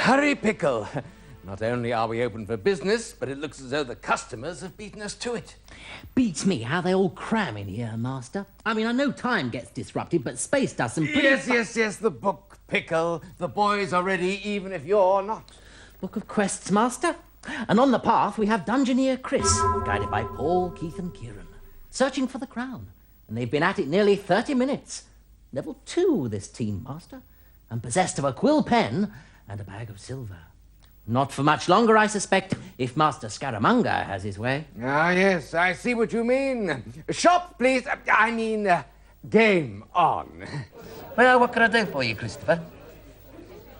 Hurry, Pickle. Not only are we open for business, but it looks as though the customers have beaten us to it. Beats me how they all cram in here, Master. I mean, I know time gets disrupted, but space does some pretty... Yes, the book, Pickle. The boys are ready, even if you're not. Book of Quests, Master. And on the path, we have Dungeoneer Chris, guided by Paul, Keith and Kieran, searching for the crown. And they've been at it nearly 30 minutes. Level 2, this team, Master, and possessed of a quill pen and a bag of silver. Not for much longer, I suspect, if Master Scaramanga has his way. Ah, yes, I see what you mean. Shop, please. Game on. Well, what can I do for you, Christopher?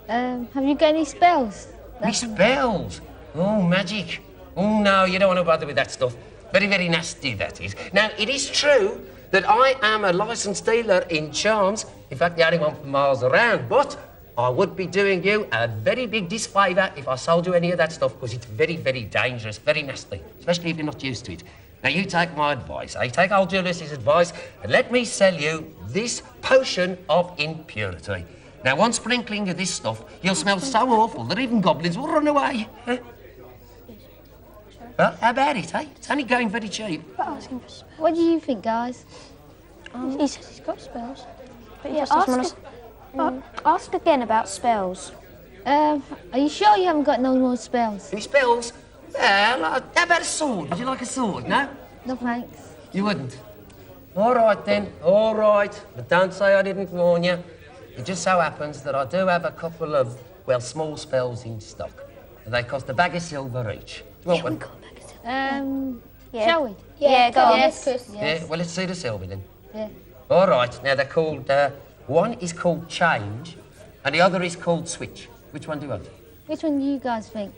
Have you got any spells? Me spells? Oh, magic. Oh, no, you don't want to bother with that stuff. Very, very nasty, that is. Now, it is true that I am a licensed dealer in charms. In fact, the only one for miles around, but I would be doing you a very big disfavour if I sold you any of that stuff, because it's very, very dangerous, very nasty, especially if you're not used to it. Now, you take my advice, take old Julius's advice, and let me sell you this potion of impurity. Now, one sprinkling of this stuff, you'll smell so awful that even goblins will run away. Huh? Well, how about it, eh? It's only going very cheap. What do you think, guys? He says he's got spells. But yeah, ask again about spells. Are you sure you haven't got no more spells? Any spells? Well, how about a sword? Would you like a sword, no? No, thanks. You wouldn't? All right, then. All right. But don't say I didn't warn you. It just so happens that I do have a couple of, well, small spells in stock. And they cost a bag of silver each. Do you want one? Yeah. Shall we? Yeah, go on. Yes. Yeah, well, let's see the silver then. Yeah. All right. Now, they're called, one is called Change, and the other is called Switch. Which one do you want? Which one do you guys think?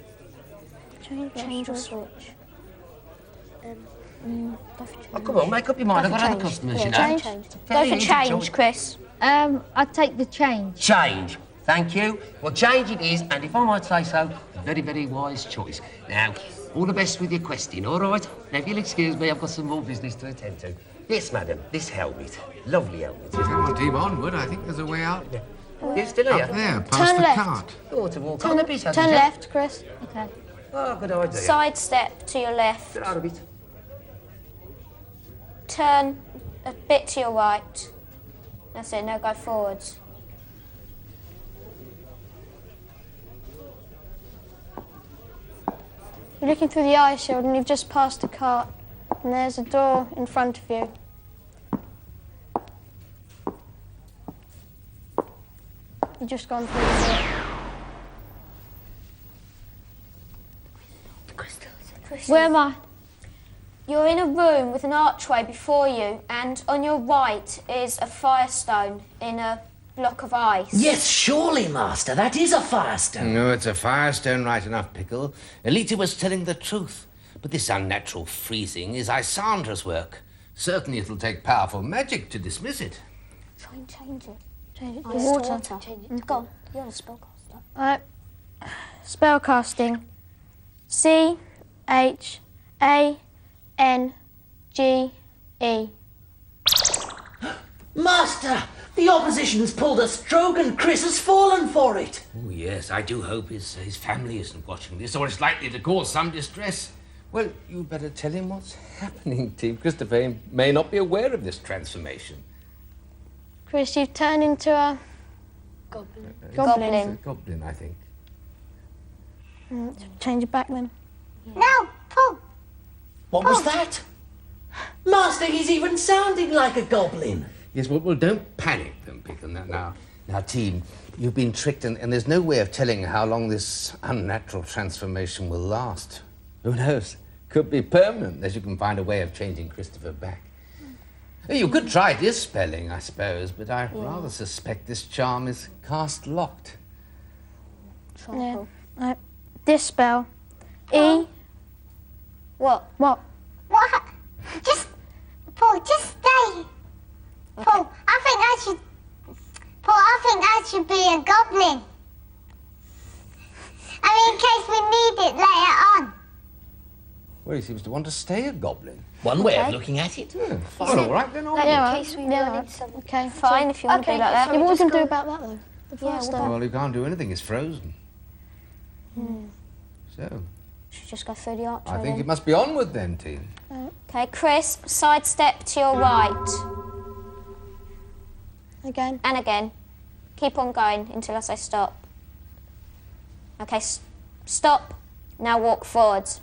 Change or switch? Oh, come on, make up your mind. I've got other customers, you know. Change. Go for change, Chris. I'd take the change. Change. Thank you. Well, change it is, and if I might say so, a very, very wise choice. Now, all the best with your questing, all right? Now, if you'll excuse me, I've got some more business to attend to. Yes, madam, this helmet. Lovely helmet. Come on, team, onward. I think there's a way out. Yeah. You're still here? Up there, past Turn the left. cart. You ought to walk on a bit, hadn't Turn you? left, Chris. Okay. Oh, good idea. Sidestep to your left. Get out a bit. Turn a bit to your right. That's it, now go forwards. You're looking through the eye shield and you've just passed the cart. And there's a door in front of you. You've just gone through the door. Where am I? You're in a room with an archway before you, and on your right is a firestone in a block of ice. Yes, surely, Master, that is a firestone. No, it's a firestone, right enough, Pickle. Elita was telling the truth. But this unnatural freezing is Isandra's work. Certainly it'll take powerful magic to dismiss it. Try and change it. Change it to water. Change it. Go on, you're the spellcaster. Spellcasting. CHANGE. Master, the opposition has pulled a stroke and Chris has fallen for it. Oh, yes, I do hope his family isn't watching this, or it's likely to cause some distress. Well, you better tell him what's happening, Team. Christopher may not be aware of this transformation. Chris, you've turned into a... Goblin. It's a goblin, I think. Change it back then. No, Paul. What was that? Master, he's even sounding like a goblin. Yes, well, don't panic then, Pickle. Now, Team, you've been tricked, and there's no way of telling how long this unnatural transformation will last. Who knows? Could be permanent, unless you can find a way of changing Christopher back. You could try dispelling, I suppose, but I rather suspect this charm is cast locked. Yeah. Dispel. What? What? What? Paul, just stay. Paul, I think I should be a goblin. I mean, in case we need it later on. Well, he seems to want to stay a goblin. One way of looking at it. Yeah, fine, all right, then. All right. Yeah, In case we need something. Okay. Fine, if you want to be like that. Yeah, what we can do about that, though? The Yeah, firestone. Well, you can't do anything. It's frozen. So, Should just go through the archway. I think then. it must be onward then, team. Okay, Chris, sidestep to your right. Again. And again. Keep on going until I say stop. Okay, stop. Now walk forwards.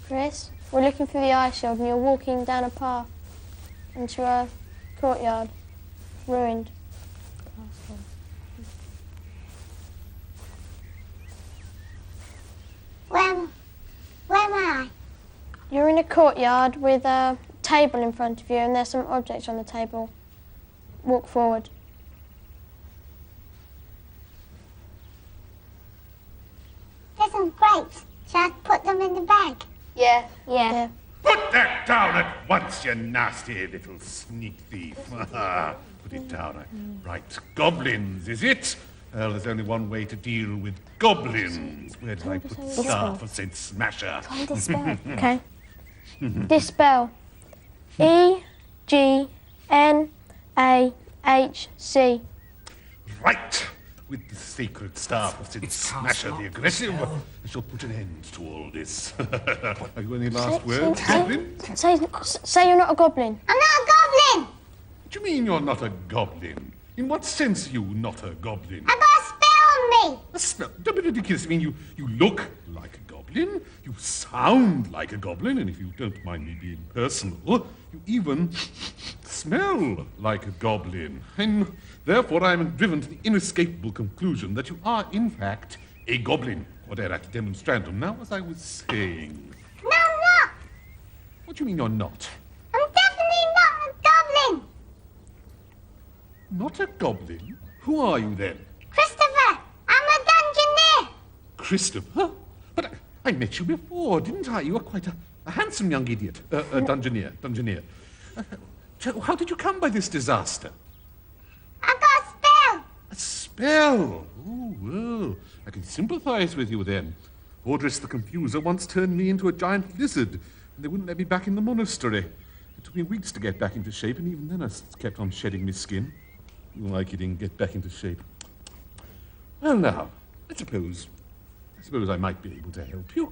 Chris, we're looking through the eye shield and you're walking down a path into a courtyard. Ruined. Where am I? You're in a courtyard with a table in front of you and there's some objects on the table. Walk forward. There's some grapes. Shall I put them in the bag? Yeah. Yeah. Put that down at once, you nasty little sneak thief. Put it down. Right, goblins, is it? Well, there's only one way to deal with goblins. Where did I put the staff of St. Smasher? Find this spell. Okay. This spell. E-G-N-A-H-C. Right, with the sacred staff of St. Smasher the Aggressive, I shall put an end to all this. Have you any last words, goblin? Say you're not a goblin. I'm not a goblin! What do you mean you're not a goblin? In what sense are you not a goblin? I got a spell on me! A spell? Don't be ridiculous. I mean, you look like a goblin, you sound like a goblin, and if you don't mind me being personal, you even smell like a goblin. And therefore I am driven to the inescapable conclusion that you are, in fact, a goblin. Quaderat demonstrandum. Now, as I was saying... No, I'm not! What do you mean you're not? I'm definitely not a goblin! Not a goblin? Who are you then? Christopher, I'm a dungeoneer! Christopher? But I met you before, didn't I? You are quite a handsome young idiot. Dungeoneer. So how did you come by this disaster? I got a spell! A spell? Oh, well, I can sympathize with you then. Ordris the Confuser once turned me into a giant lizard, and they wouldn't let me back in the monastery. It took me weeks to get back into shape, and even then I kept on shedding my skin. Like you didn't get back into shape. Well, now, I suppose I might be able to help you.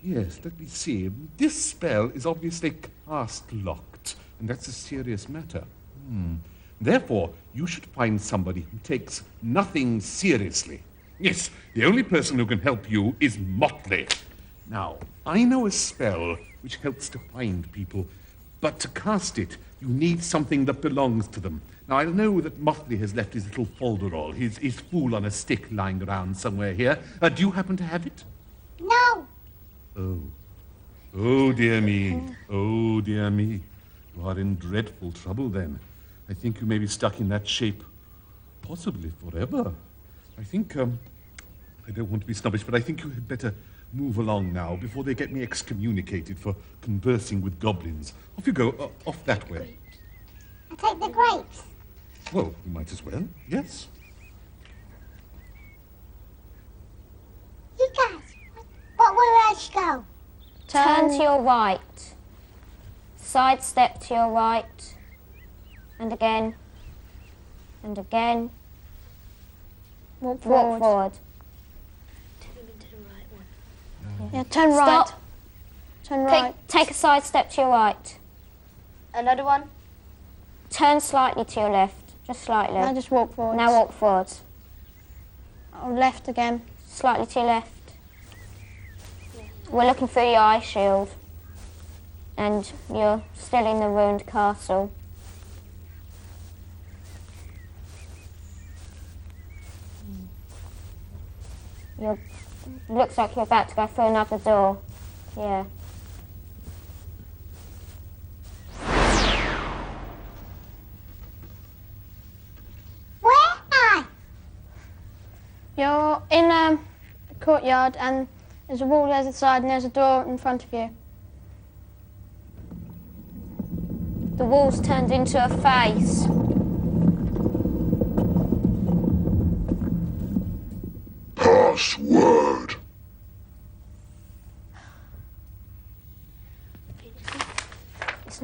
Yes, let me see. This spell is obviously cast-locked, and that's a serious matter. Therefore, you should find somebody who takes nothing seriously. Yes, the only person who can help you is Motley. Now, I know a spell which helps to find people, but to cast it, you need something that belongs to them. Now, I know that Motley has left his little folderol, his fool on a stick lying around somewhere here. Do you happen to have it? No! Oh. Oh, dear me. Oh, dear me. You are in dreadful trouble, then. I think you may be stuck in that shape, possibly forever. I think, I don't want to be snobbish, but I think you had better move along now before they get me excommunicated for conversing with goblins. Off you go, off that way. I take the grapes. Well, you might as well, yes. You guys, what way I should go? Turn to your right. Sidestep to your right. And again. And again. Walk Walk forward. Yeah, turn right. Stop. Turn right. Take a sidestep to your right. Another one. Turn slightly to your left. Just slightly. Now just walk forward. Now walk forwards. Oh, left again. Slightly to your left. We're looking through the eye shield. And you're still in the ruined castle. Looks like you're about to go through another door. Yeah. Where am I? You're in a courtyard and there's a wall the other side and there's a door in front of you. The wall's turned into a face. Password. It's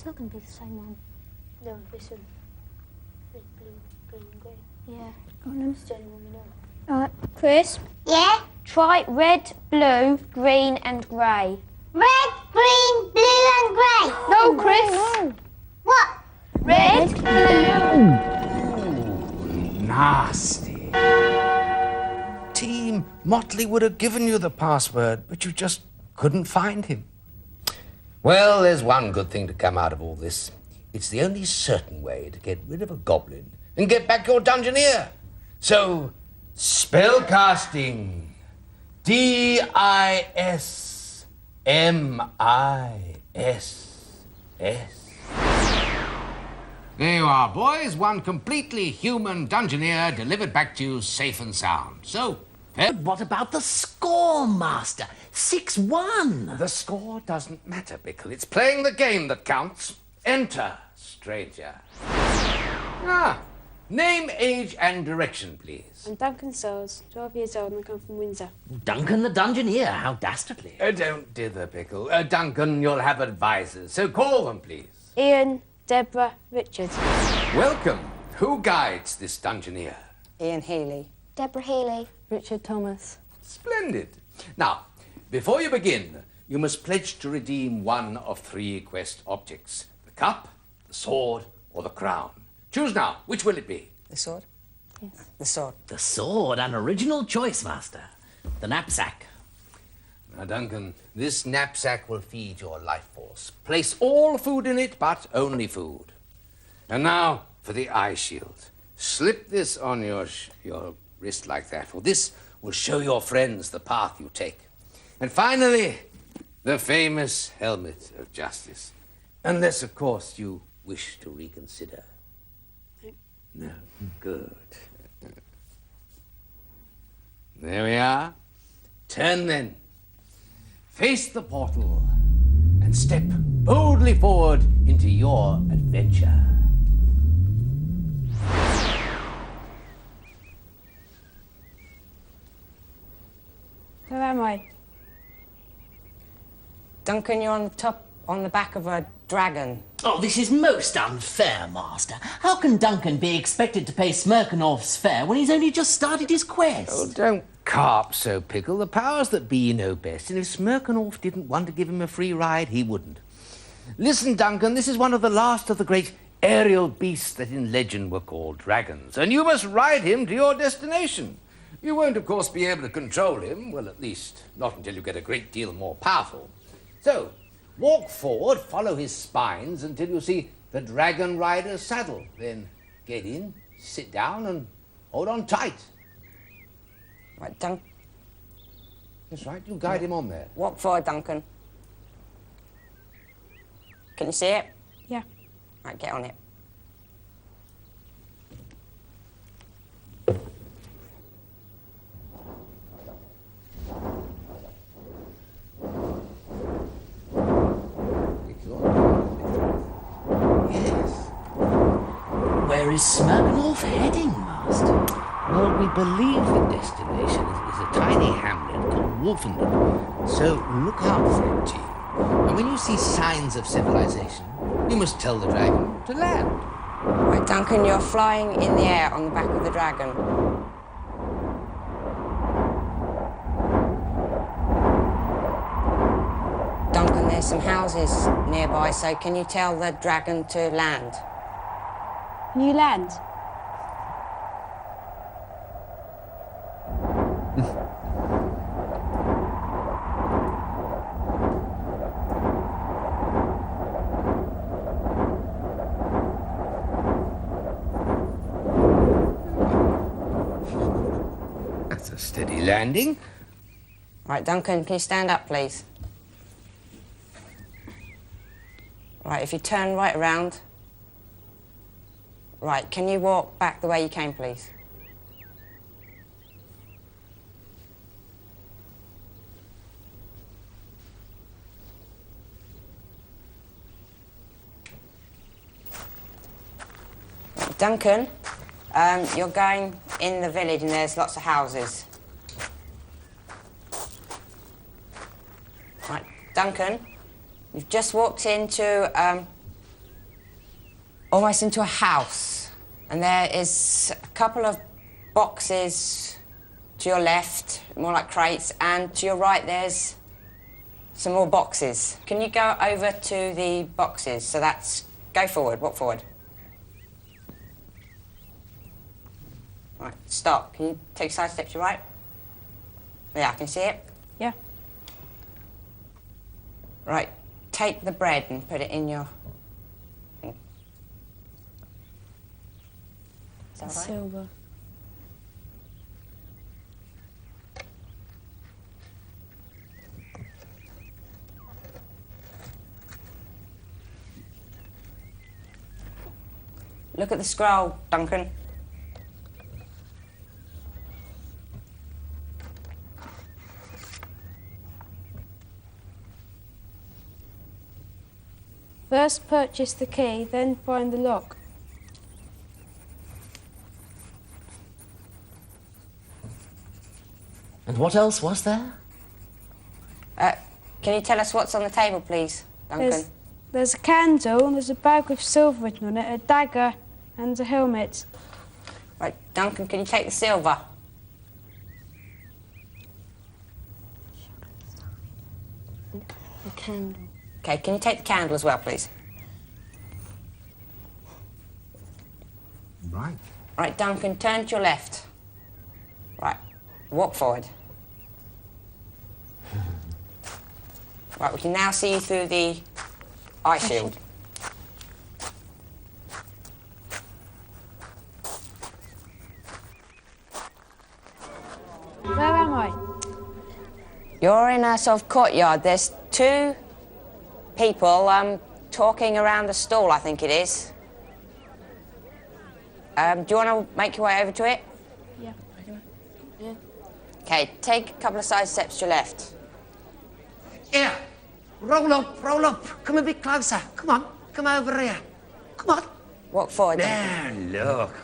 not going to be the same one. No, this one. Red, blue, green, grey. Yeah. It's the only one we know. Alright, Chris, Yeah? try red, blue, green and grey. Red, green, blue and grey. No, Chris. What? Red, blue. Nasty. Team Motley would have given you the password, but you just couldn't find him. Well, there's one good thing to come out of all this. It's the only certain way to get rid of a goblin and get back your Dungeoneer. So, spellcasting. D-I-S-M-I-S-S. There you are, boys. One completely human Dungeoneer delivered back to you safe and sound. So, But what about the score, Master? 6-1. the score doesn't matter, Bickle. It's playing the game that counts. Enter, stranger. Name, age, and direction, please. I'm Duncan Searles, 12 years old, and I come from Windsor. Duncan the Dungeoneer, how dastardly. Don't dither, Bickle. Duncan, you'll have advisors, so call them, please. Ian, Deborah, Richard. Welcome. Who guides this Dungeoneer? Ian Healy. Deborah Healy. Richard Thomas. Splendid. Now, before you begin, you must pledge to redeem one of 3 quest objects. The cup, the sword, or the crown. Choose now. Which will it be? The sword? Yes. The sword. The sword, an original choice, Master. The knapsack. Now, Duncan, this knapsack will feed your life force. Place all food in it, but only food. And now, for the eye shield. Slip this on your wrist like that, for this will show your friends the path you take. And finally, the famous helmet of justice. Unless, of course, you wish to reconsider. No. Good. There we are. Turn then. Face the portal and step boldly forward into your adventure. Where am I? Duncan, you're on the back of a dragon. Oh, this is most unfair, Master. How can Duncan be expected to pay Smirkanov's fare when he's only just started his quest? Oh, don't carp so, Pickle. The powers that be know best, and if Smirkanov didn't want to give him a free ride, he wouldn't. Listen, Duncan, this is one of the last of the great aerial beasts that in legend were called dragons, and you must ride him to your destination. You won't, of course, be able to control him, well, at least not until you get a great deal more powerful. So, walk forward, follow his spines until you see the dragon rider's saddle. Then get in, sit down, and hold on tight. Right, Duncan. That's right, you guide him on there. Walk forward, Duncan. Can you see it? Yeah. Right, get on it. Yes. Where is Smirkanov heading, Master? Well, we believe the destination is a tiny hamlet called Wolfenden. So look out for it, team. And when you see signs of civilization, you must tell the dragon to land. Right, Duncan, you're flying in the air on the back of the dragon. Duncan, there's some houses nearby, so can you tell the dragon to land? Can you land? That's a steady landing. Right, Duncan, can you stand up, please? Right, if you turn right around. Right, can you walk back the way you came, please? Duncan, you're going in the village and there's lots of houses. Right, Duncan, You've just walked into, almost into a house. And there is a couple of boxes to your left, more like crates, and to your right there's some more boxes. Can you go over to the boxes? So that's, go forward, walk forward. Right, stop. Can you take side steps to your right? Yeah, I can see it. Yeah. Right, take the bread and put it in your thing. Is that right? Silver. Look at the scroll, Duncan. First purchase the key, then find the lock. And what else was there? Can you tell us what's on the table, please, Duncan? There's a candle, there's a bag with silver written on it, a dagger, and a helmet. Right, Duncan, can you take the silver? The candle. Okay, can you take the candle as well, please? Right. Right, Duncan, turn to your left. Right, walk forward. Right, we can now see you through the eye shield. Where am I? You're in a sort of courtyard. There's two people talking around a stall, I think it is. Do you want to make your way over to it? Yeah. Okay, take a couple of side steps to your left. Yeah. Roll up. Come a bit closer. Come on. Come over here. Come on. Walk forward. Now, look.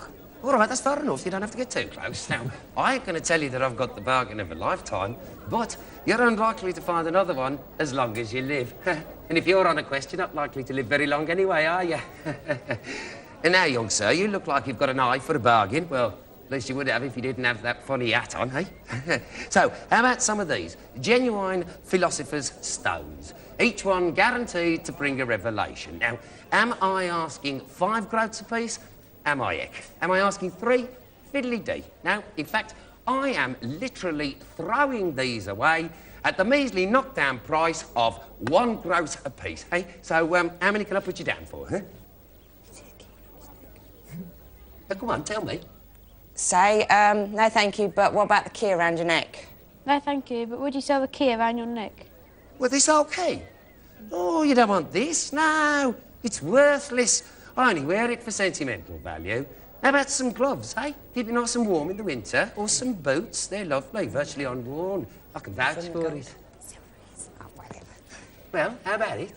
All right, that's far enough. You don't have to get too close. Now, I ain't going to tell you that I've got the bargain of a lifetime, but you're unlikely to find another one as long as you live. And if you're on a quest, you're not likely to live very long anyway, are you? And now, young sir, you look like you've got an eye for a bargain. Well, at least you would have if you didn't have that funny hat on, eh? So, how about some of these? Genuine philosopher's stones. Each one guaranteed to bring a revelation. Now, am I asking 5 groats apiece? Am I heck? Am I asking 3? Fiddly-dee. Now, in fact, I am literally throwing these away at the measly knockdown price of 1 groat apiece, eh? So, how many can I put you down for, huh? Come on, tell me. Say, no thank you, but what about the key around your neck? No, thank you, but would you sell the key around your neck? Well, this old key? Oh, you don't want this? No, it's worthless. I only wear it for sentimental value. How about some gloves, eh? Keep you nice and warm in the winter. Or some boots. They're lovely, virtually unworn. I can vouch for it. Well, how about it?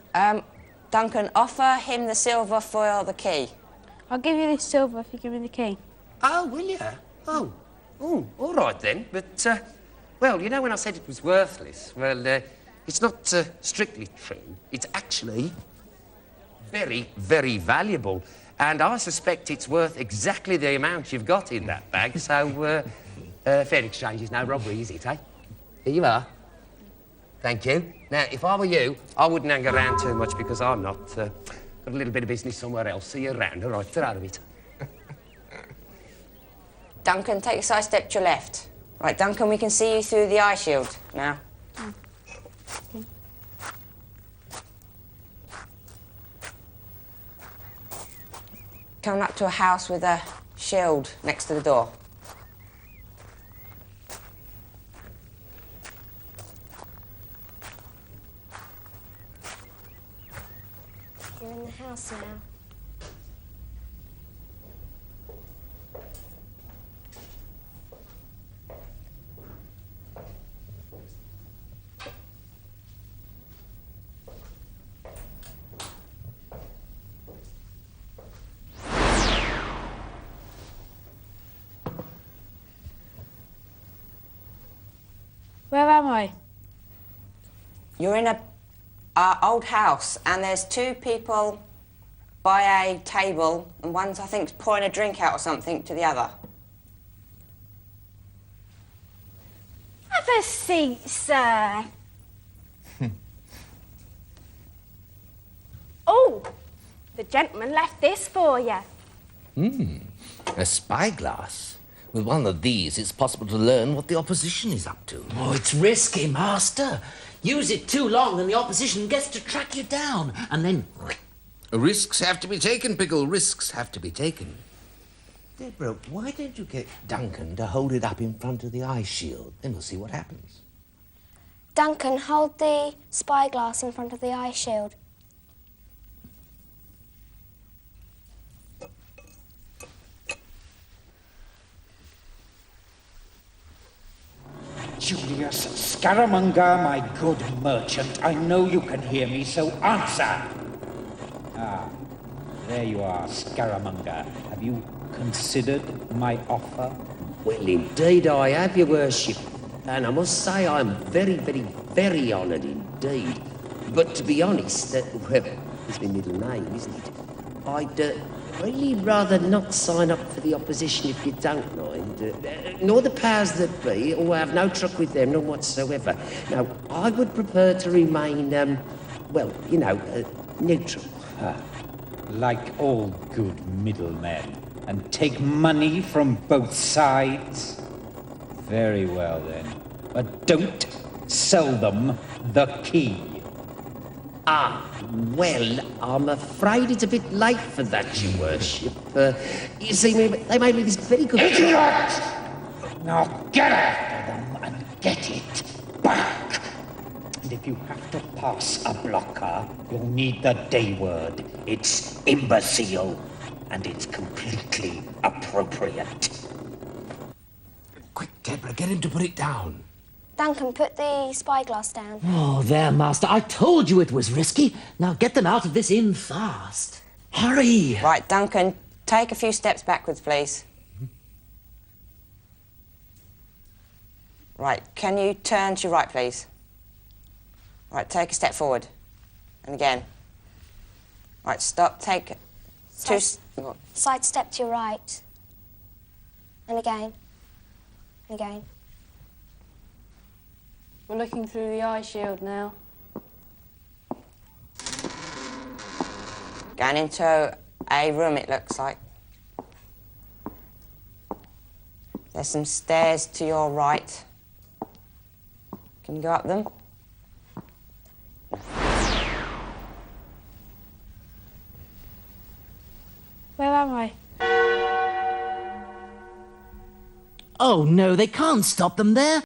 Duncan, offer him the silver for the key. I'll give you this silver if you give me the key. Oh, will you? Oh, all right then. But, well, you know when I said it was worthless? Well, it's not strictly true. It's actually very, very valuable. And I suspect it's worth exactly the amount you've got in that bag. So, fair exchange is no robbery, is it, eh? Here you are. Thank you. Now, if I were you, I wouldn't hang around too much because I'm not. Got a little bit of business somewhere else. See you around, all right? Get out of it. Duncan, take a side step to your left. Right, Duncan, we can see you through the eye shield now. Okay. Coming up to a house with a shield next to the door. You're in the house now. Where am I? You're in a old house, and there's two people by a table, and one's, I think, pouring a drink out or something to the other. Have a seat, sir. Oh, the gentleman left this for you. A spyglass. With one of these, it's possible to learn what the opposition is up to. Oh, it's risky, Master. Use it too long and the opposition gets to track you down. And then... Risks have to be taken, Pickle. Risks have to be taken. Deborah, why don't you get Duncan to hold it up in front of the eye shield? Then we'll see what happens. Duncan, hold the spyglass in front of the eye shield. Julius Scaramanga, my good merchant, I know you can hear me, so answer! Ah, there you are, Scaramanga. Have you considered my offer? Well, indeed I have, your worship. And I must say I'm very, very, very honoured indeed. But to be honest, well, it's my middle name, isn't it? I'd really rather not sign up for the opposition if you don't mind. Nor the powers that be, or I have no truck with them, none whatsoever. No, I would prefer to remain, well, you know, neutral. Like all good middlemen, and take money from both sides? Very well then, but don't sell them the key. Ah, well, I'm afraid it's a bit late for that, your worship. You see, they made me this very good... Idiot! Now get after them and get it back. And if you have to pass a blocker, you'll need the day word. It's imbecile, and it's completely appropriate. Quick, Deborah, get him to put it down. Duncan, put the spyglass down. Oh, there, Master. I told you it was risky. Now get them out of this inn fast. Hurry! Right, Duncan, take a few steps backwards, please. Right, can you turn to your right, please? Right, take a step forward. And again. Right, stop, take two... Side step to your right. And again. And again. We're looking through the eye shield now. Going into a room, it looks like. There's some stairs to your right. Can you go up them? Where am I? Oh, no, they can't stop them there.